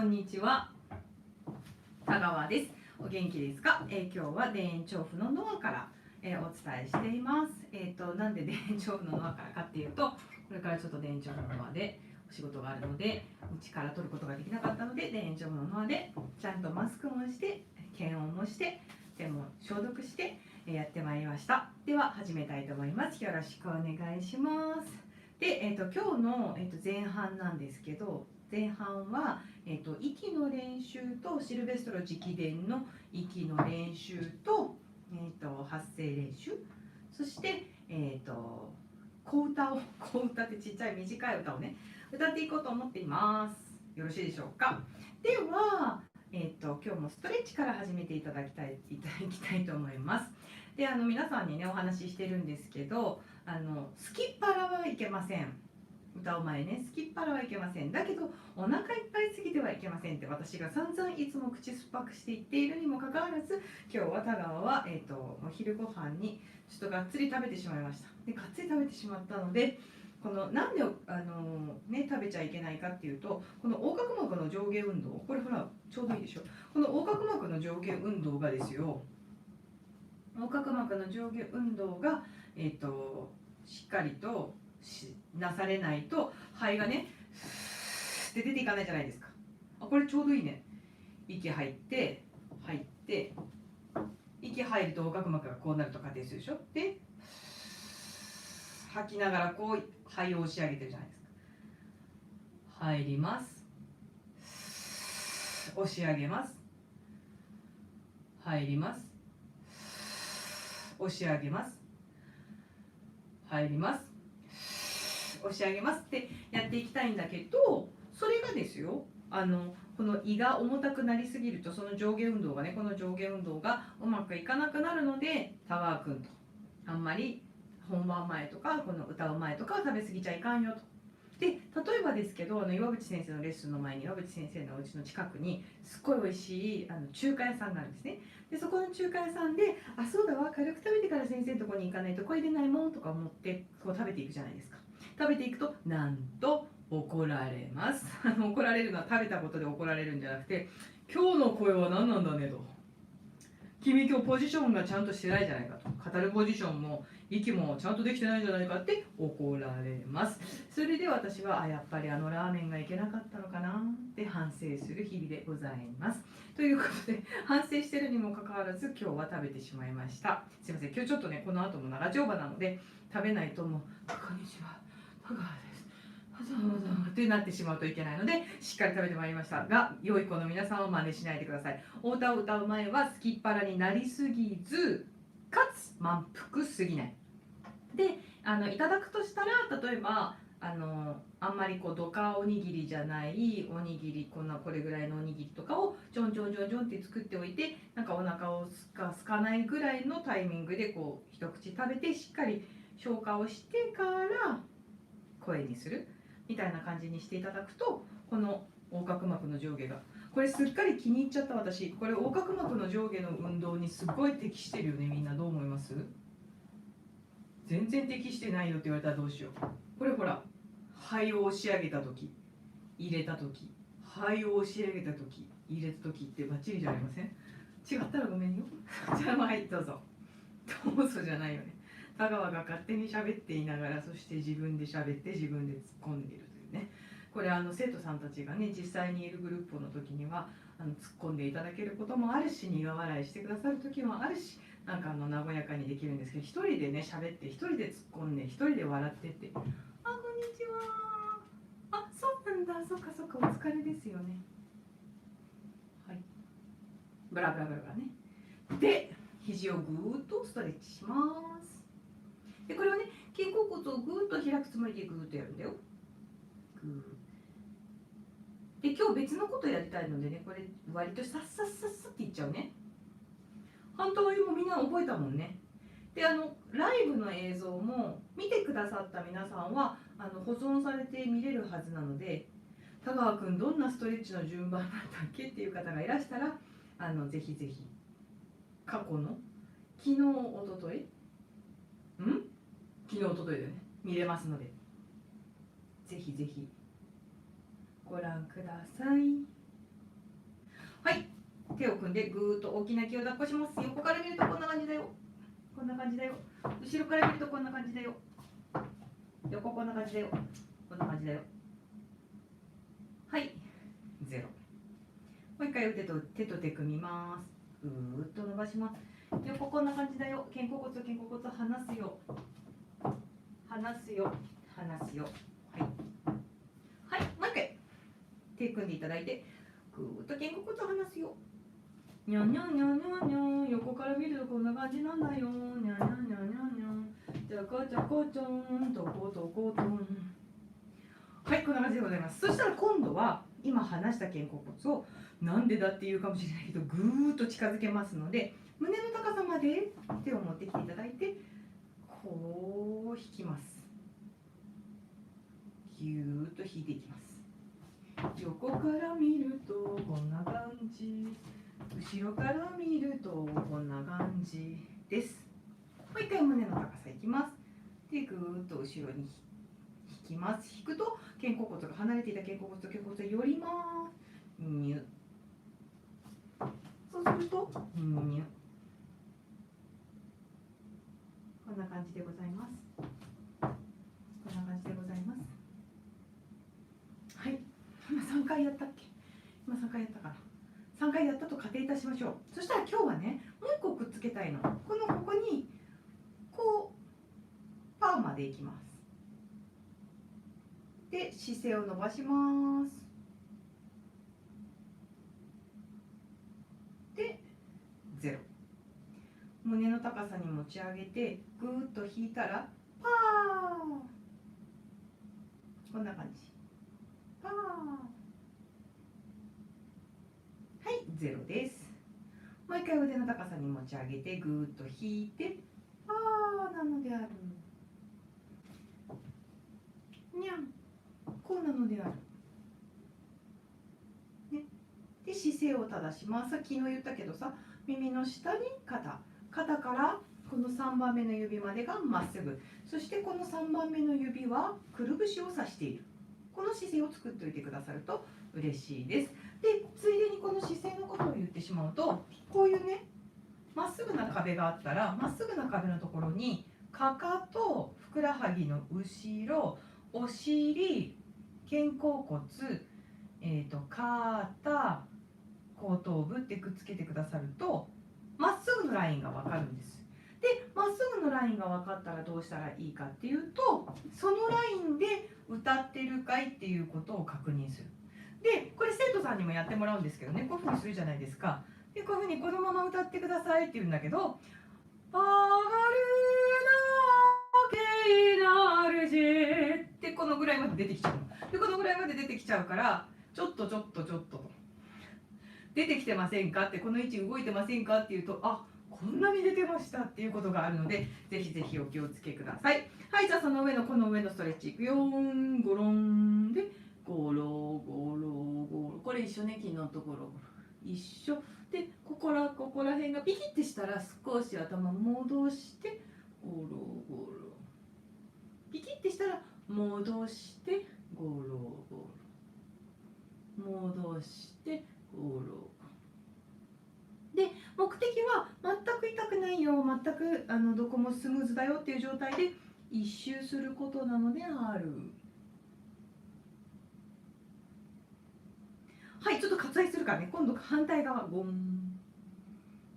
こんにちは。田川です。お元気ですか？今日は田園調布のノアから、お伝えしています。なんで田園調布のノアからかっていうと、これからちょっと田園調布のノアでお仕事があるので、うちから取ることができなかったので、田園調布のノアでちゃんとマスクもして、検温もして、手も消毒してやってまいりました。では始めたいと思います。よろしくお願いします。で、今日の、前半なんですけど、前半は、息の練習とシルベストロ直伝の息の練習と、発声練習、そして、小歌ってちっちゃい短い歌をね歌っていこうと思っています。よろしいでしょうか？では、今日もストレッチから始めていただきたいと思います。で、皆さんにねお話ししてるんですけど、すきっ腹はいけません。歌う前ね、すきっ腹はいけません。だけどお腹いっぱいすぎてはいけませんって私が散々いつも口酸っぱくして言っているにもかかわらず、今日は田川は、お昼ご飯にちょっとがっつり食べてしまいました。でがっつり食べてしまったので、このなんで食べちゃいけないかっていうと、この横隔膜の上下運動、これほらちょうどいいでしょ。この横隔膜の上下運動がですよ、横隔膜の上下運動が、しっかりとなされないと肺がねって出ていかないじゃないですか。これちょうどいいね。息入って入って息入ると横隔膜がこうなると仮定するでしょ。で吐きながらこう肺を押し上げてるじゃないですか。入ります、押し上げます、入ります、押し上げます、入ります、押し上げますってやっていきたいんだけど、それがですよ、この胃が重たくなりすぎると、その上下運動がね、この上下運動がうまくいかなくなるので、田川君とあんまり本番前とかこの歌う前とかは食べ過ぎちゃいかんよと。で、例えばですけど、岩渕先生のレッスンの前に岩渕先生のお家の近くにすっごい美味しい中華屋さんがあるんですね。でそこの中華屋さんで、あ、そうだわ、軽く食べてから先生のとこに行かないと声出ないもんとか思ってこう食べていくじゃないですか。食べていくとなんと怒られます。怒られるのは食べたことで怒られるんじゃなくて、今日の声は何なんだねと。君今日ポジションがちゃんとしてないじゃないかと。語るポジションも息もちゃんとできてないんじゃないかって怒られます。それで私はやっぱりラーメンがいけなかったのかなって反省する日々でございます。ということで、反省してるにもかかわらず今日は食べてしまいました。すいません、今日ちょっとねこの後も長丁場なので食べないともうこんにちは、香川ですってなってしまうといけないので、しっかり食べてまいりましたが、良い子の皆さんは真似しないでください。お歌を歌う前はすきっ腹になりすぎず、かつ満腹すぎない。で、いただくとしたら、例えばあんまりこうドカおにぎりじゃないおにぎり、これぐらいのおにぎりとかをちょんちょんちょんちょんって作っておいて、なんかお腹をすかないぐらいのタイミングでこう一口食べてしっかり消化をしてから声にするみたいな感じにしていただくと、この横隔膜の上下が、これすっかり気に入っちゃった。私これ横隔膜の上下の運動にすごい適してるよね。みんなどう思います？全然適してないよって言われたらどうしよう。これほら、肺を押し上げた時、入れた時、肺を押し上げた時、入れた時ってバッチリじゃありません？違ったらごめんよ。じゃあはい、どうぞ。どうぞじゃないよね。田川が勝手に喋っていながら、そして自分で喋って自分で突っ込んでいるというね。これ生徒さんたちがね実際にいるグループの時には突っ込んでいただけることもあるし、苦笑いしてくださる時もあるし、なんか和やかにできるんですけど、一人でね喋って一人で突っ込んで一人で笑ってって、あ、こんにちは、あ、そうなんだ、そっかそっか、お疲れですよね。はい、ブラブラブラブラね。で、肘をぐーっとストレッチします。でこれをね、肩甲骨をぐーっと開くつもりでぐーっとやるんだよ。ぐーで、今日別のことやりたいのでね、これ割とさっさっさっさっていっちゃうね。反対もみんな覚えたもんね。で、ライブの映像も見てくださった皆さんは保存されて見れるはずなので、田川くんどんなストレッチの順番だったっけっていう方がいらしたら、ぜひぜひ過去の昨日おととい昨日おとといでね見れますので、ぜひぜひご覧ください。手を組んでぐーっと大きな木を抱っこします。横から見るとこんな感じだよ。こんな感じだよ。後ろから見るとこんな感じだよ。横こんな感じだよ。こんな感じだよ。はい、0。もう一回手と手組みます。ぐーっと伸ばします。横こんな感じだよ。肩甲骨と肩甲骨離すよ。離すよ。離すよ。はい。はい、もう一回。手組んでいただいて、ぐーっと肩甲骨離すよ。にゃんにゃんにゃんにゃんにゃん。横から見るとこんな感じなんだよ。にゃんにゃんにゃんにゃんにゃん。ちゃかちゃかちゃん。とことことん。はい、こんな感じでございます。そしたら今度は今離した肩甲骨をなんでだっていうかもしれないけどぐーっと近づけますので、胸の高さまで手を持ってきていただいて、こう引きます。ぎゅーっと引いていきます。横から見るとこんな感じ、後ろから見るとこんな感じです。もう一回胸の高さいきます。でぐーっと後ろに引きます。引くと肩甲骨が離れていた肩甲骨と肩甲骨が寄ります。ニュ。そうするとニュ。こんな感じでございます。こんな感じでございます。はい。今3回やったっけ？今3回やったかな。3回やったと仮定いたしましょう。そしたら今日はね、もう1個くっつけたいの。ここにこうパーまでいきます。で姿勢を伸ばします。で0。胸の高さに持ち上げてぐーっと引いたらパー。こんな感じ。パー。はい、0です。もう一回腕の高さに持ち上げてぐーっと引いてパーなのである。にゃん。こうなのである。ね。で姿勢を正します。さっきの言ったけどさ、耳の下に肩。肩からこの3番目の指までがまっすぐ。そしてこの3番目の指はくるぶしを指している。この姿勢を作っておいてくださると嬉しいです。で、ついでにこの姿勢のことを言ってしまうと、こういうね、まっすぐな壁があったら、まっすぐな壁のところにかかと、ふくらはぎの後ろ、お尻、肩甲骨、肩、後頭部ってくっつけてくださるとまっすぐのラインが分かるんです。でまっすぐのラインが分かったらどうしたらいいかっていうと、そのラインで歌ってるかいっていうことを確認する。でこれ生徒さんにもやってもらうんですけどね、こういうふうにするじゃないですか。でこういうふうにこのまま歌ってくださいって言うんだけど、上がるなけいなるじってこのぐらいまで出てきちゃうの。でこのぐらいまで出てきちゃうから、ちょっとと出てきてませんかって、この位置動いてませんかっていうと、あ、こんなに出てましたっていうことがあるので、ぜひぜひお気をつけください。はい、じゃあその上のこの上のストレッチいくよ。ゴロンでゴロゴロゴロ、これ一緒ね、昨日のところ一緒で、ここら辺がピキッてしたら少し頭戻してゴロゴロ、ピキッてしたら戻してゴロゴロ、戻してゴロ。で目的は全く痛くないよ、全くどこもスムーズだよっていう状態で一周することなのである。はい、ちょっと割愛するからね、今度反対側ゴン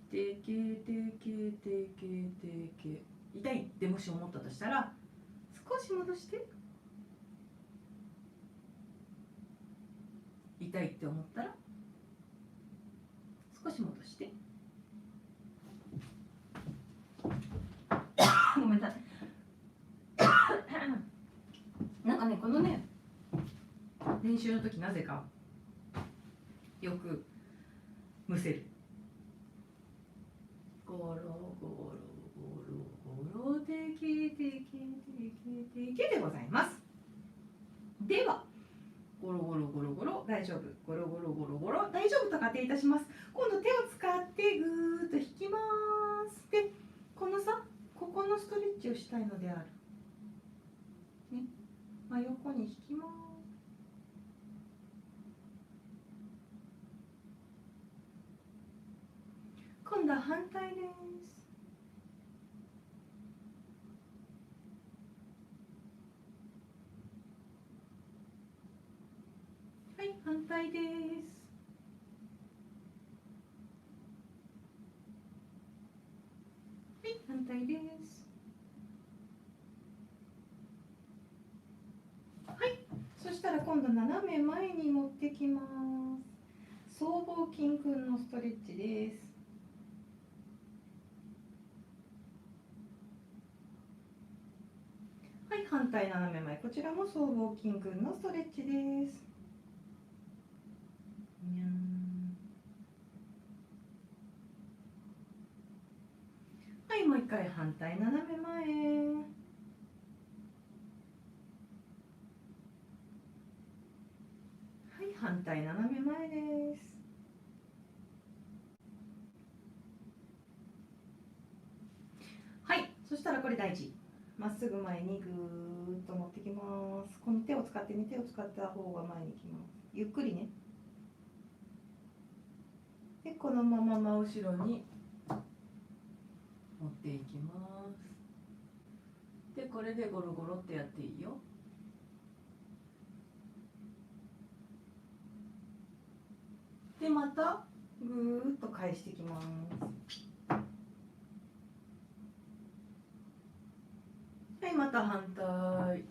テケテケテケテケ、痛いってもし思ったとしたら少し戻して、痛いって思ったら少し戻してごめんなさいなんかね、このね練習の時なぜかよくむせる。ゴロゴロゴロゴロテケテケテケテケでございます。ではゴロゴロゴロゴロ大丈夫、ゴロゴロゴロゴロ大丈夫と仮定いたします。今度手を使ってぐーっと引きます。でこのさ、ここのストレッチをしたいのである、ね、真横に引きます。今度は反対です。はい、反対です。はい、反対です。はい、そしたら今度斜め前に持ってきます。僧帽筋くんのストレッチです。はい、反対斜め前、こちらも僧帽筋くんのストレッチです。にゃん。はい、もう一回反対斜め前。はい、反対斜め前です。はい、そしたらこれ大事。まっすぐ前にぐーっと持ってきます。この手を使ってね、手を使った方が前に来ます。ゆっくりね。で、このまま真後ろに持っていきます。で、これでゴロゴロってやっていいよ。で、またぐーっと返してきます。はい、また反対。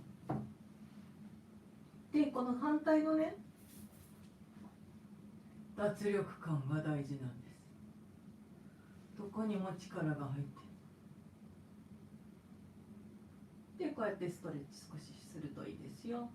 で、この反対のね、脱力感が大事なんです。どこにも力が入ってで、こうやってストレッチ少しするといいですよ。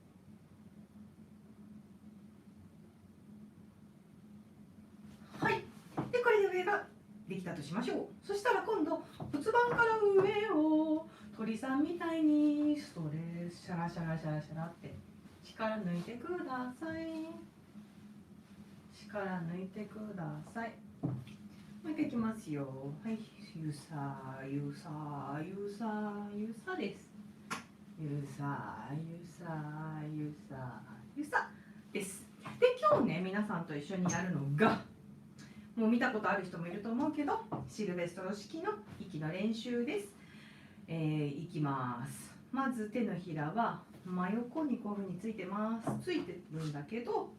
はい、でこれで上ができたとしましょう。そしたら今度骨盤から上を鳥さんみたいにストレッチシャラシャラシャラシャラって力抜いてください。力抜いてください。もう一回いきますよ。はい、ゆさゆさゆさゆさです。ゆさゆさゆさゆさです。で、今日ね、皆さんと一緒にやるのが、もう見たことある人もいると思うけど、シルベストロ式の息の練習です。いきます。まず手のひらは真横にこういうふうについてます。ついてるんだけど、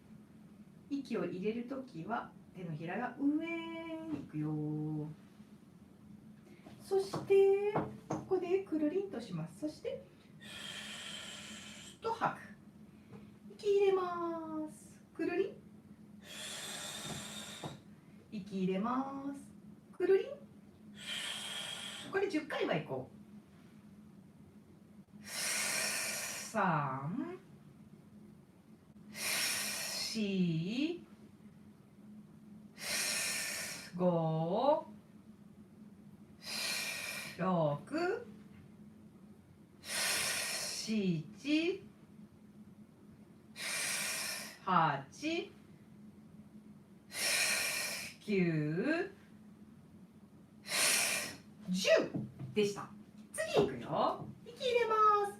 息を入れるときは手のひらが上に行くよ。そしてここでくるりんとします。そしてと吐く。息入れます。くるりん。息入れます。くるりん。これ10回はいこう。3、4、5、6、7、8、9、10でした。次いくよ。息入れます。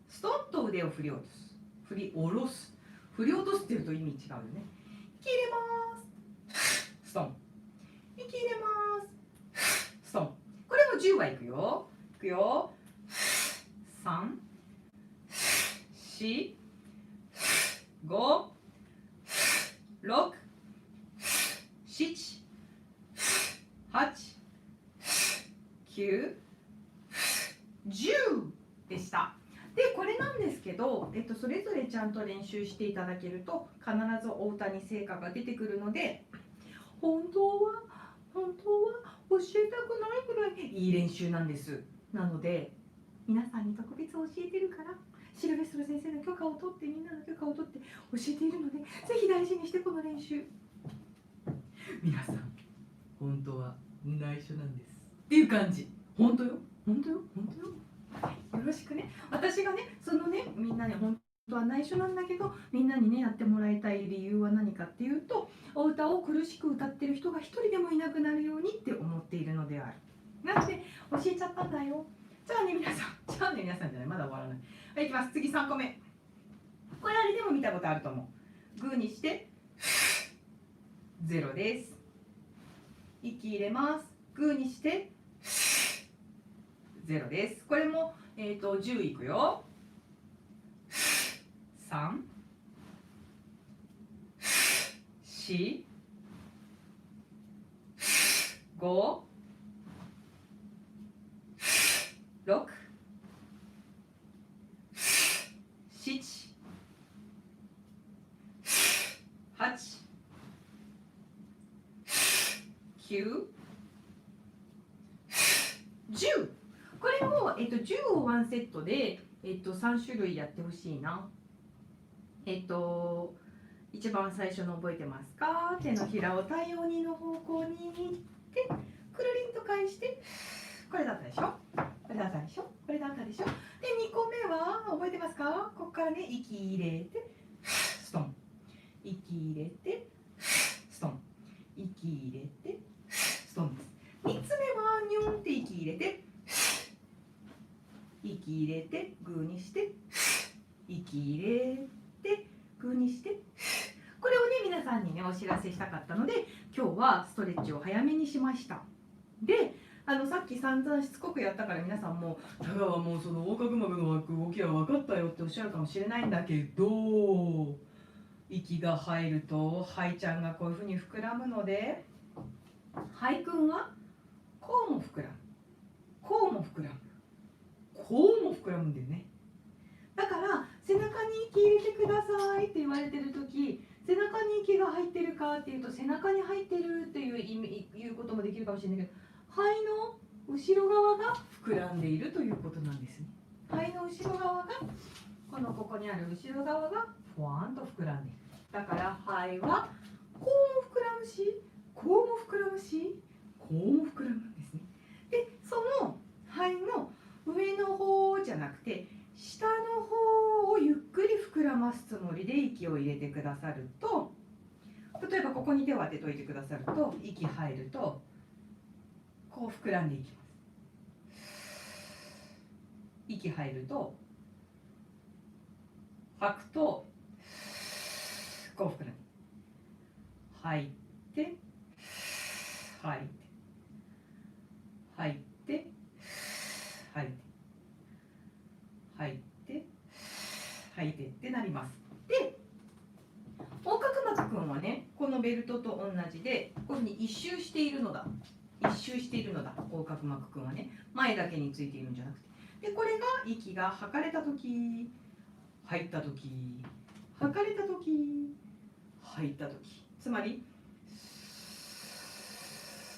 ストンと腕を振り落とす。振り下ろす。振り落とすっていうと意味違うよね。息入れます。ストン。息入れます。ストン。これも10はいくよ。いくよ。3、4、5、6、7、8、9、10でした。で、これなんですけど、それぞれちゃんと練習していただけると必ずお歌に成果が出てくるので、本当は教えたくないくらいいい練習なんです。なので皆さんに特別教えてるから、シルベストル先生の許可を取って、みんなの許可を取って教えているので、ぜひ大事にしてこの練習。皆さん本当は内緒なんですっていう感じ。本当よ、本当よ、本当よ。よろしくね。私がね、そのね、みんなね、本当は内緒なんだけど、みんなにね、やってもらいたい理由は何かっていうと、お歌を苦しく歌ってる人が一人でもいなくなるようにって思っているのである。なので、教えちゃったんだよ。じゃあね、皆さん。じゃあね、皆さんじゃない。まだ終わらない。はい、いきます。次3個目。これあれでも見たことあると思う。グーにして、0です。息入れます。グーにして0です。これも、10いくよ。3、4、5、6、7、8、9、10。これを、10を1セットで、3種類やってほしいな。一番最初の覚えてますか？手のひらを太陽2の方向に握ってくるりんと返して、これだったでしょ、これだったでしょ、これだったでしょ。で2個目は覚えてますか？ここからね、息入れてストン、息入れてストン、息入れてストンです。3つ目はニョンって息入れて、息入れてグーにして、息入れてグーにして、これをね皆さんにねお知らせしたかったので、今日はストレッチを早めにしました。で、さっき散々しつこくやったから皆さんも「田川もうその横隔膜の動きは分かったよ」っておっしゃるかもしれないんだけど、息が入ると肺ちゃんがこういうふうに膨らむので、肺くんはこうも膨らむ、こうも膨らむ、こうも膨らむんだよね。だから背中に息入れてくださいって言われてる時、背中に息が入ってるかっていうと、背中に入ってるっていうこともできるかもしれないけど、肺の後ろ側が膨らんでいるということなんですね。肺の後ろ側が、ここにある後ろ側がふわーんと膨らんでいる。だから肺はこうも膨らむし、こうも膨らむし、こうも膨らむんですね。で、その肺の上の方じゃなくて下の方をゆっくり膨らますつもりで息を入れてくださると、例えばここに手を当てといてくださると、息入るとこう膨らんでいきます。息入ると吐くとこう膨らんで、吐いて吐いて吐いて吐いて吐いて吐いてってなります。で、横隔膜くんはね、このベルトと同じでこういうふうに一周しているのだ、一周しているのだ。横隔膜くんはね、前だけについているんじゃなくて、でこれが息が吐かれた時、入った時、吐かれた時、吐いた時、つまり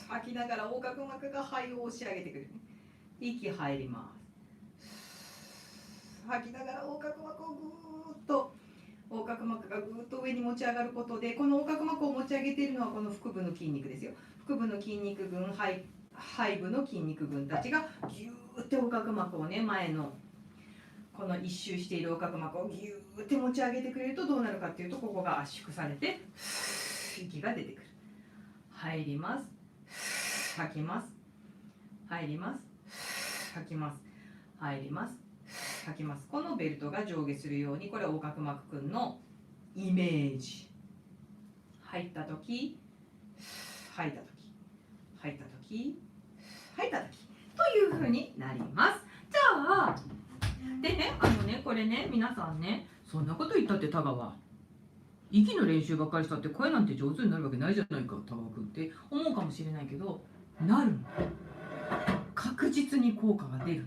吐きながら横隔膜が肺を押し上げてくる。息入ります。吐きながら横隔膜をぐーっと、横隔膜がぐーっと上に持ち上がることで、この横隔膜を持ち上げているのはこの腹部の筋肉ですよ。腹部の筋肉群、背部の筋肉群たちがぎゅーって横隔膜をね、前のこの一周している横隔膜をぎゅーって持ち上げてくれるとどうなるかっていうと、ここが圧縮されて息が出てくる。入ります、吐きます、入ります、吐きます、入ります、吐きます。このベルトが上下するように、これは横隔膜くんのイメージ。入った時、吐いた時、吐いた時、吐いた時という風になります。じゃあでね、これね、皆さんね、そんなこと言ったって田川、息の練習ばっかりしたって声なんて上手になるわけないじゃないか田川くんって思うかもしれないけど、なるの。確実に効果が出る。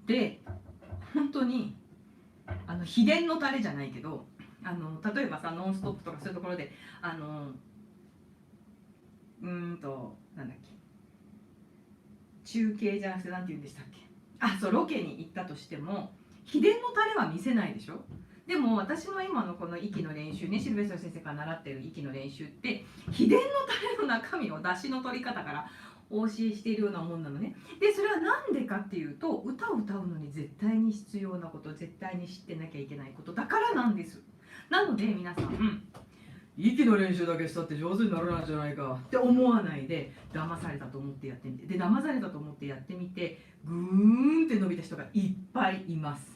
で、本当に秘伝のタレじゃないけど、例えばさ、ノンストップとかそういうところでなんだっけ、中継じゃなくてなんて言うんでしたっけ、そう、ロケに行ったとしても秘伝のタレは見せないでしょ。でも私も今のこの息の練習ね、シルベスト先生から習ってる息の練習って秘伝のタレの中身を出汁の取り方からお教えしているようなもんなのね。でそれは何でかっていうと、歌を歌うのに絶対に必要なこと、絶対に知ってなきゃいけないことだからなんです。なので皆さん、息の練習だけしたって上手にならないんじゃないかって思わないで、騙されたと思ってやってみて、で騙されたと思ってやってみて、ぐーんって伸びた人がいっぱいいます。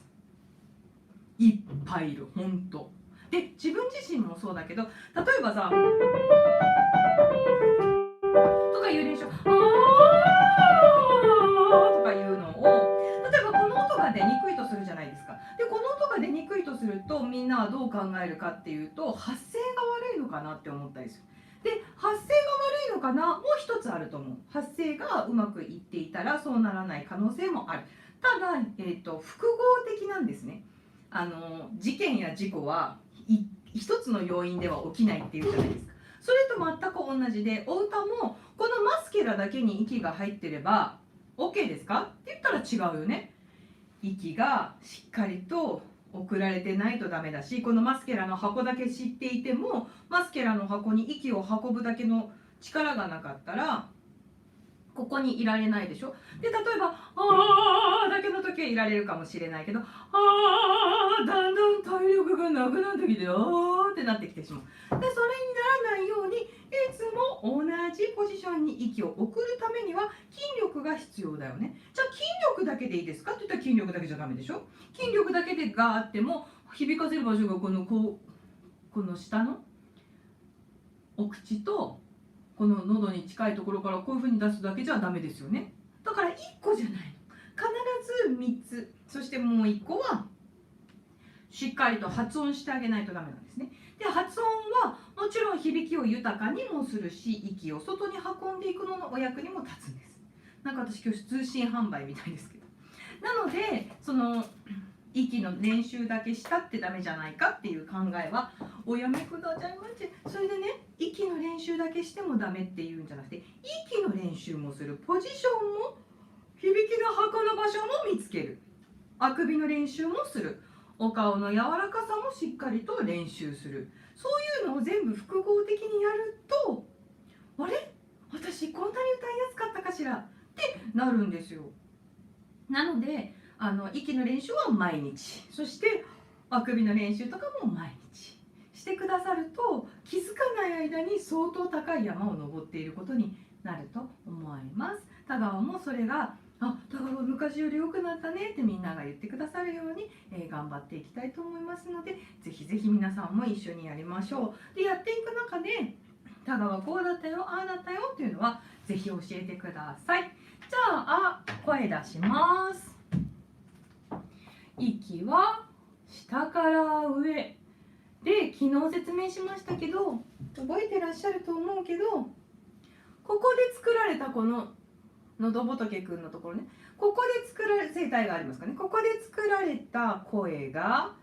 いっぱいいる、ほんと。で自分自身もそうだけど、例えばさとかいうどう考えるかっていうと、発声が悪いのかなって思ったりする。で、発声が悪いのかなもう一つあると思う。発声がうまくいっていたらそうならない可能性もある。ただ、複合的なんですね。事件や事故は一つの要因では起きないっていうじゃないですか。それと全く同じで、お歌もこのマスケラだけに息が入ってれば OK ですかって言ったら違うよね。息がしっかりと送られてないとダメだし、このマスケラの箱だけ知っていてもマスケラの箱に息を運ぶだけの力がなかったらここにいられないでしょ。で、例えばあーだけの時はいられるかもしれないけど、だんだん体力がなくなってきてってなってきてしまう。で、それにならないようにいつも同じポジションに息を送るためには筋力が必要だよね。じゃあ筋力だけでいいですかって言ったら筋力だけじゃダメでしょ。筋力だけでがあっても響かせる場所がこの下のお口とこの喉に近いところからこういう風に出すだけじゃダメですよね。だから1個じゃないの。必ず3つ、そしてもう1個はしっかりと発音してあげないとダメなんですね。で、発音はもちろん響きを豊かにもするし、息を外に運んでいくののお役にも立つんです。なんか私今日通信販売みたいですけど。なので、その息の練習だけしたってダメじゃないかっていう考えはおやめくださいませ。それでね、息の練習だけしてもダメっていうんじゃなくて、息の練習もする、ポジションも響きの運ぶ場所も見つける、あくびの練習もする、お顔の柔らかさもしっかりと練習する、そういうのを全部複合的にやると、あれ私こんなに歌いやすかったかしらってなるんですよ。なので息の練習は毎日、そしてあくびの練習とかも毎日してくださると、気づかない間に相当高い山を登っていることになると思います。田川もそれが田川は昔より良くなったねってみんなが言ってくださるように、頑張っていきたいと思いますので、ぜひぜひ皆さんも一緒にやりましょう。で、やっていく中で田川こうだったよ、ああだったよっていうのはぜひ教えてください。じゃあ声出します。息は下から上で、昨日説明しましたけど覚えてらっしゃると思うけど、ここで作られたこの喉仏くんのところね、ここで作られ声帯がありますかね。ここで作られた声が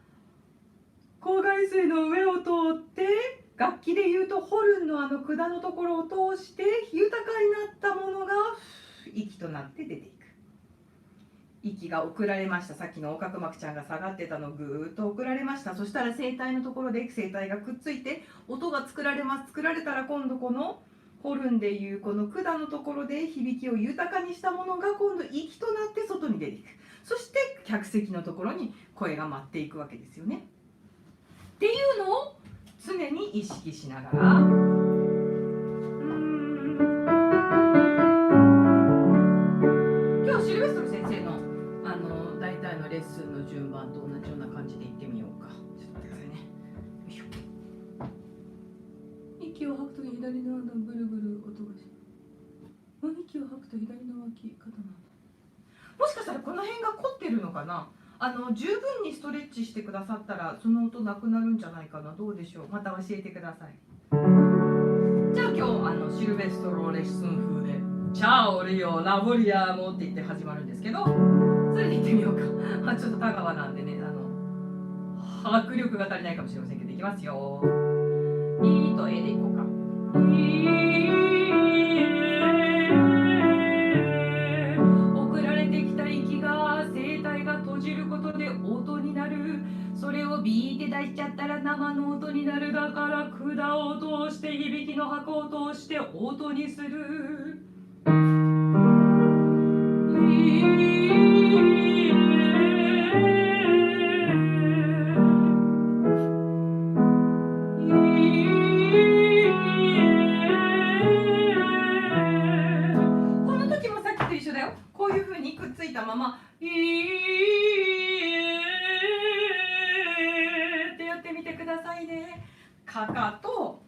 口外水の上を通って楽器でいうとホルンの管のところを通して豊かになったものが息となって出ていく。息が送られました。さっきの横隔膜ちゃんが下がってたのぐーっと送られました。そしたら声帯のところで声帯がくっついて音が作られます。作られたら今度このホルンでいうこの管のところで響きを豊かにしたものが今度息となって外に出ていく。そして客席のところに声が舞っていくわけですよね。っていうのを常に意識しながら、今日シルベストル先生の大体のレッスンの順番と同じような感じでいってみようか。ちょっと待ってくださいね。よいしょ。息を吐くとき左のブルブル音がし、息を吐くと左の脇肩なんだ。もしかしたらこの辺が凝ってるのかな。十分にストレッチしてくださったらその音なくなるんじゃないかな。どうでしょう。また教えてください。じゃあ今日シルベストロレッスン風でチャオリオラボリアーモって言って始まるんですけど、それでいってみようか。ちょっと田川なんでね、迫力が足りないかもしれませんけど、いきますよ。いと A でいこうか。送られてきた息が声帯が閉じることで音になる。それをビーって出しちゃったら生の音になる。だから管を通して響きの箱を通して音にする。この時もさっきと一緒だよ。こういう風にくっついたままってやってみてくださいね。かかと、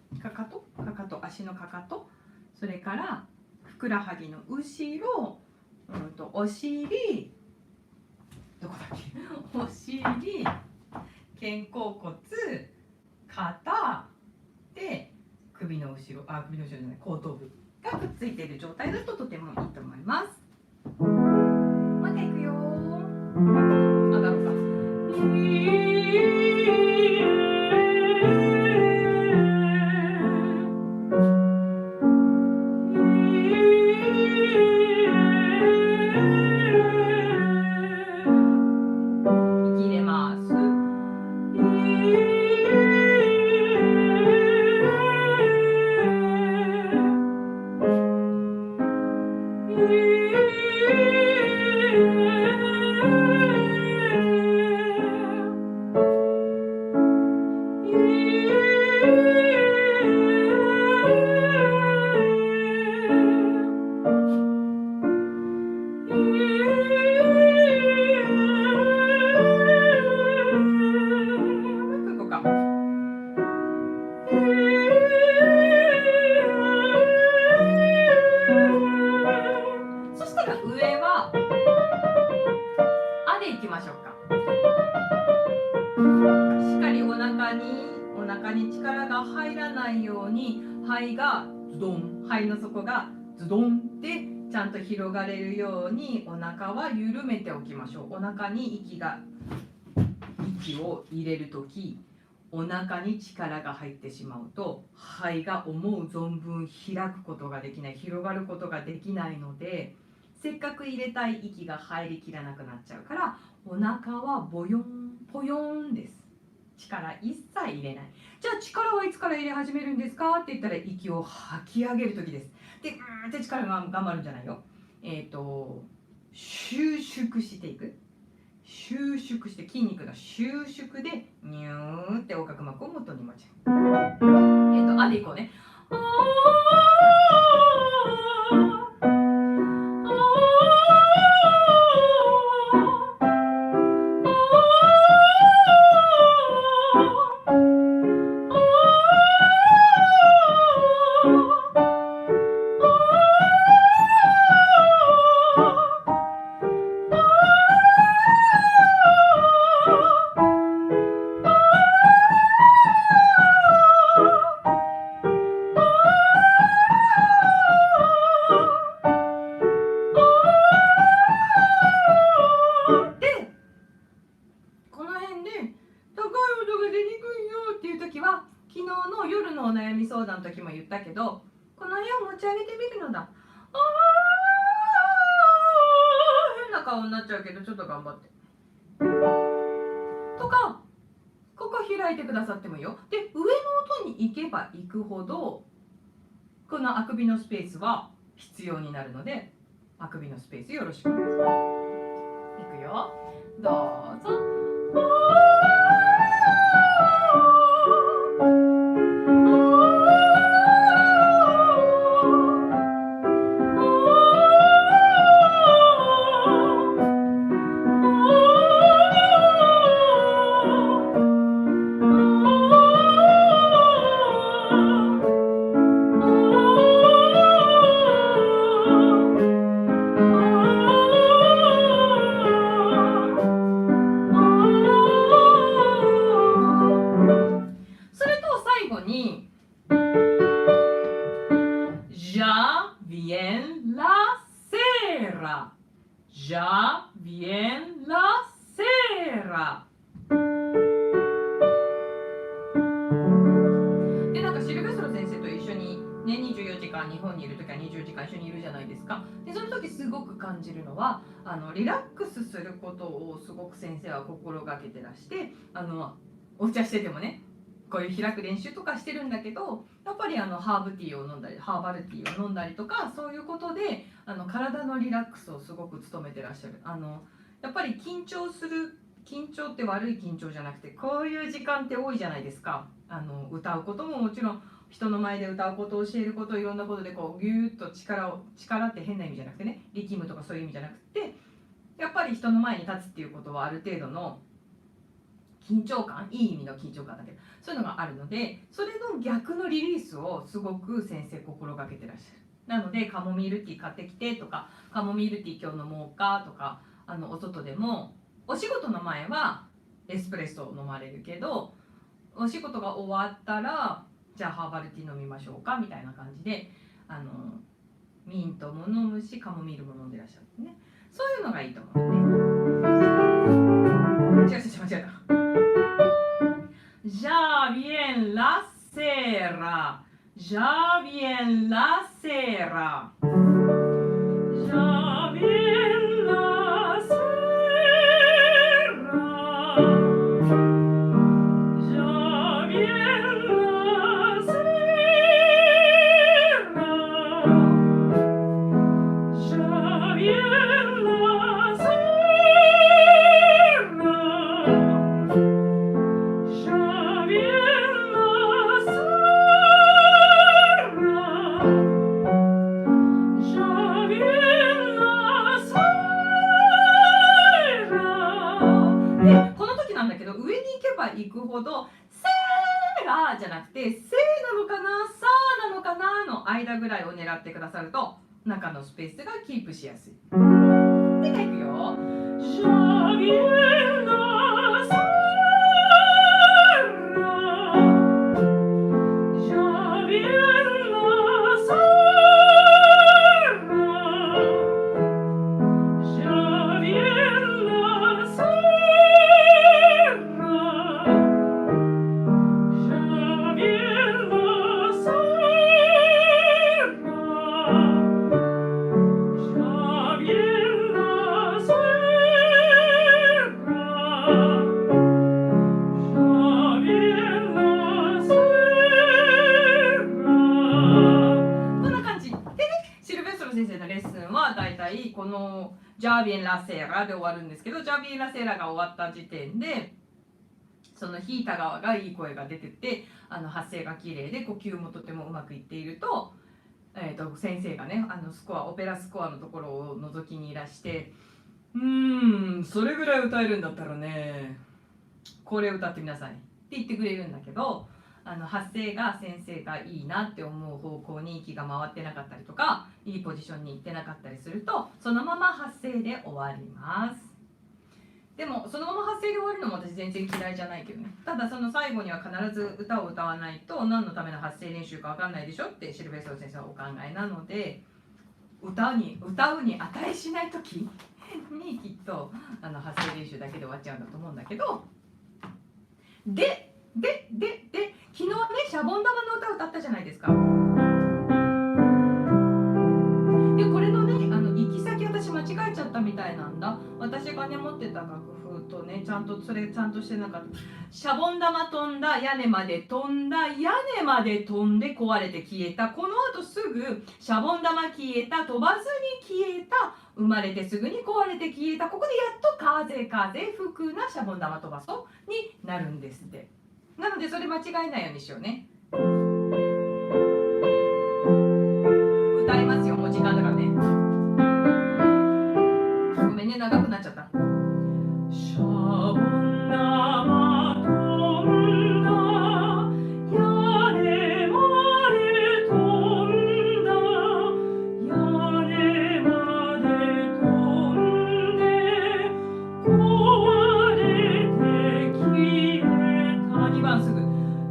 足のかかと、それからふくらはぎの後ろ、お尻、どこだっけ、お尻、肩甲骨、肩で首の後ろじゃない後頭部がくっついている状態だととてもいいと思います。もう一回いくよ。上がろうか。息入れます。そしたら上はあでいきましょうか。しっかりお腹に力が入らないように肺がズドン、肺の底がズドンってちゃんと広がれるようにお腹は緩めておきましょう。お腹に息を入れるとき、お腹に力が入ってしまうと肺が思う存分開くことができない、広がることができないので、せっかく入れたい息が入りきらなくなっちゃうから、お腹はボヨンポヨンです。力一切入れない。じゃあ力はいつから入れ始めるんですかって言ったら、息を吐き上げる時です。で、って力が頑張るんじゃないよ。収縮していく。収縮して、筋肉の収縮でニューって横隔膜を元に持ち上げる。あでいこうね。お悩み相談の時も言ったけど、この辺を持ち上げてみるのだ。変な顔になっちゃうけど、ちょっと頑張ってとか、ここ開いてくださってもいいよ。で、上の音に行けば行くほどこのあくびのスペースは必要になるので、あくびのスペースよろしくお願いします。いくよ、どうぞ。Ya viene la cera。で、なんかシルベストロ先生と一緒にね、24時間日本にいるときは24時間一緒にいるじゃないですか。で、その時すごく感じるのは、リラックスすることをすごく先生は心がけてらして、お茶しててもね、こういう開く練習とかしてるんだけど、やっぱりハーブティーを飲んだり、ハーバルティーを飲んだりとか、そういうことで体のリラックスをすごく努めてらっしゃる。やっぱり緊張って悪い緊張じゃなくて、こういう時間って多いじゃないですか。歌うことももちろん、人の前で歌うことを教えること、いろんなことでこうギューッと力って変な意味じゃなくてね、力むとかそういう意味じゃなくて、やっぱり人の前に立つっていうことはある程度の緊張感、いい意味の緊張感だけど、そういうのがあるので、それの逆のリリースをすごく先生心がけてらっしゃる。なので、カモミールティー買ってきてとか、カモミールティー今日飲もうかとか、お外でもお仕事の前はエスプレッソを飲まれるけど、お仕事が終わったらじゃあハーバルティー飲みましょうかみたいな感じでミントも飲むしカモミールも飲んでらっしゃるね。そういうのがいいと思うね。違う。Ya bien la cera. Ya bien la cera. Ya bien la cera. Ya bien la cera. Ya bien la cera.で、この時なんだけど、上に行けば行くほどセーラーじゃなくてセーなのかなサーなのかなの間ぐらいを狙ってくださると中のスペースがキープしやすい。で、いくよ。Já bien la cera. Já bien la cera. Já bien la cera. Já bien la cera.Já bien la cera.Já bien la cera.こんな感じでね、シルベストロ先生のレッスンはだいたいこのジャービエンラセーラで終わるんですけど、ジャービエンラセーラが終わった時点でその弾いた側がいい声が出てて発声が綺麗で呼吸もとてもうまくいっていると、先生がねオペラスコアのところを覗きにいらして、それぐらい歌えるんだったらねこれ歌ってみなさいって言ってくれるんだけど、発声が先生がいいなって思う方向に息が回ってなかったりとかいいポジションに行ってなかったりするとそのまま発声で終わります。でもそのまま発声で終わるのも私全然嫌いじゃないけどね。ただその最後には必ず歌を歌わないと何のための発声練習か分かんないでしょってシルベストロ先生はお考えなので、歌うに値しない時にきっと発声練習だけで終わっちゃうんだと思うんだけど、で昨日ねシャボン玉の歌を歌ったじゃないですか。でこれのね行き先私間違えちゃったみたいなんだ。私がね持ってた楽譜とねちゃんとしてなかった。シャボン玉飛んだ、屋根まで飛んだ、屋根まで飛んで壊れて消えた、この後すぐシャボン玉消えた、飛ばずに消えた、生まれてすぐに壊れて消えた、ここでやっと風吹くなシャボン玉飛ばそうになるんですって。なのでそれ間違えないようにしようね。歌いますよ、もう時間だからね。ごめんね、長くなっちゃった。シャボン玉飛んだ、屋根まで飛んだ、屋根まで飛んで壊れて消えた。2番すぐ。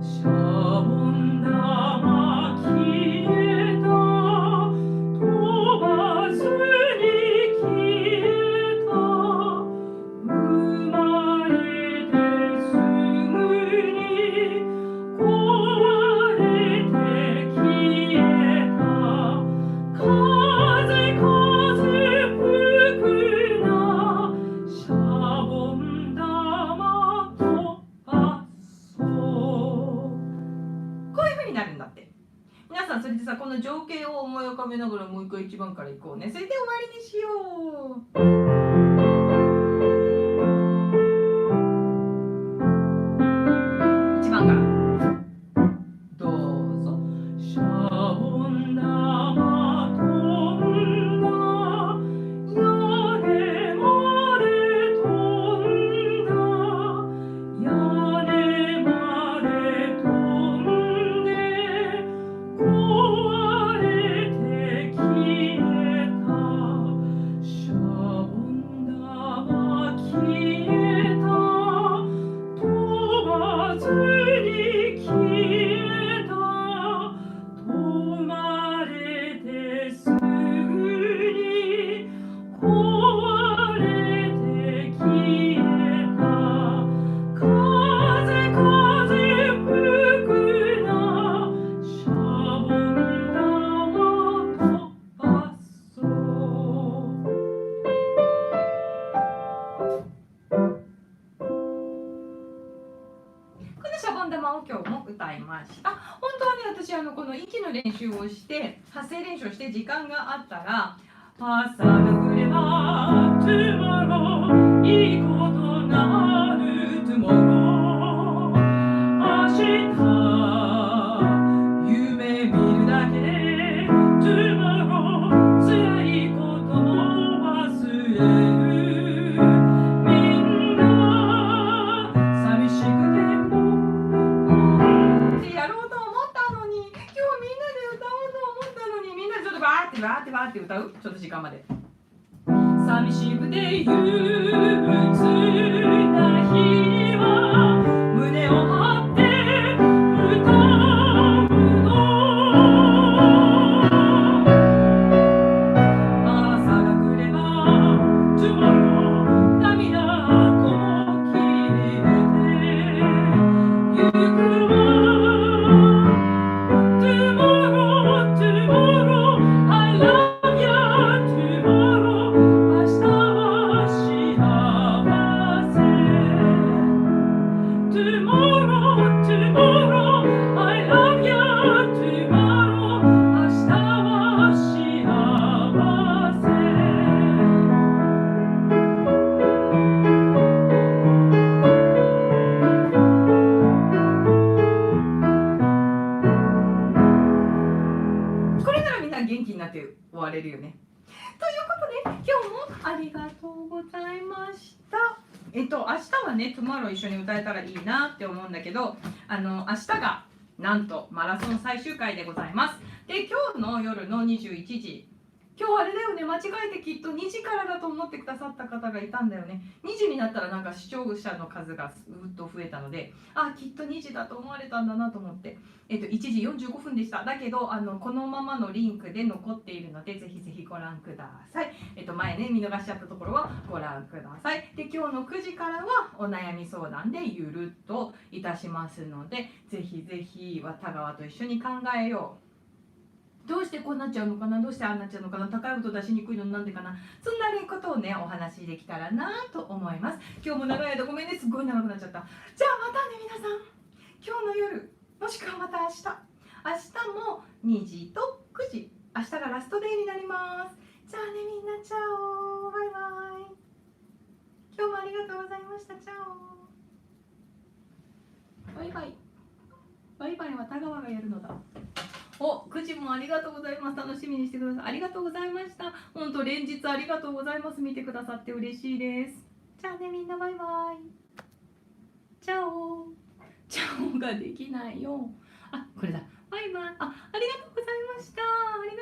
シャボン玉消えた、飛ばずに消えた、生まれてすぐに壊れて消えた、風吹くなシャボン玉飛ばそう。こういう風になるんだって。皆さんそれでさ、この情景を思い浮かべながらもう一回1番からいこうね。それで終わりにしよう。1番からどうぞ。シャボン玉飛んだ、屋根まで飛んだ、屋根まで飛んで壊れて消えた、シャボン玉ました。本当はね、私この息の練習をして発声練習をして時間があったら、朝が来れば tomorrow いいことなる tomorrow 明日夢見るだけで tomorrow 辛いことも忘れるみんな寂しくてもってやろうと思ったのに、今日みんなで歌おうと思ったのに、みんなでちょっとバーって歌う？ちょっと時間まで。寂しくて憂鬱な日には胸を張って歌うの。朝が来れば tomorrow 涙こもきれてゆくわ tomorrow tomorrow I love you tomorrow 明日は幸せ tomorrow tomorrow I love you tomorrow 明日は幸せ。これならみんな元気になって終われるよね。ということで今日もありがとうございました。明日はね、tomorrow一緒に歌えたらいいなって思うんだけど、明日がなんとマラソン最終回でございます。で、今日の夜の21時、今日あれだよね、間違えてきっと2時からだと思ってくださった方がいたんだよね。2時になったらなんか視聴者の数がうっと増えたので、きっと2時だと思われたんだなと思って、1時45分でした。だけどこのままのリンクで残っているので、ぜひぜひご覧ください。前ね、見逃しちゃったところはご覧ください。で、今日の9時からはお悩み相談でゆるっといたしますので、ぜひぜひ田川と一緒に考えよう。どうしてこうなっちゃうのかな、どうしてああなっちゃうのかな、高い音出しにくいのなんでかな、そんなことをね、お話できたらなと思います。今日も長い間ごめんね、すっごい長くなっちゃった。じゃあまたね皆さん、今日の夜、もしくはまた明日も2時と9時、明日がラストデーになります。じゃあねみんな、チャオバイバイ。今日もありがとうございました。チャオバイバイ。バイバイは田川がやるのだ。9時もありがとうございます。楽しみにしてください。ありがとうございました。本当連日ありがとうございます。見てくださって嬉しいです。じゃあねみんな、バイバイ。チャオ。チャオができないよ。これだ。バイバイ。ありがとうございました。ありがとう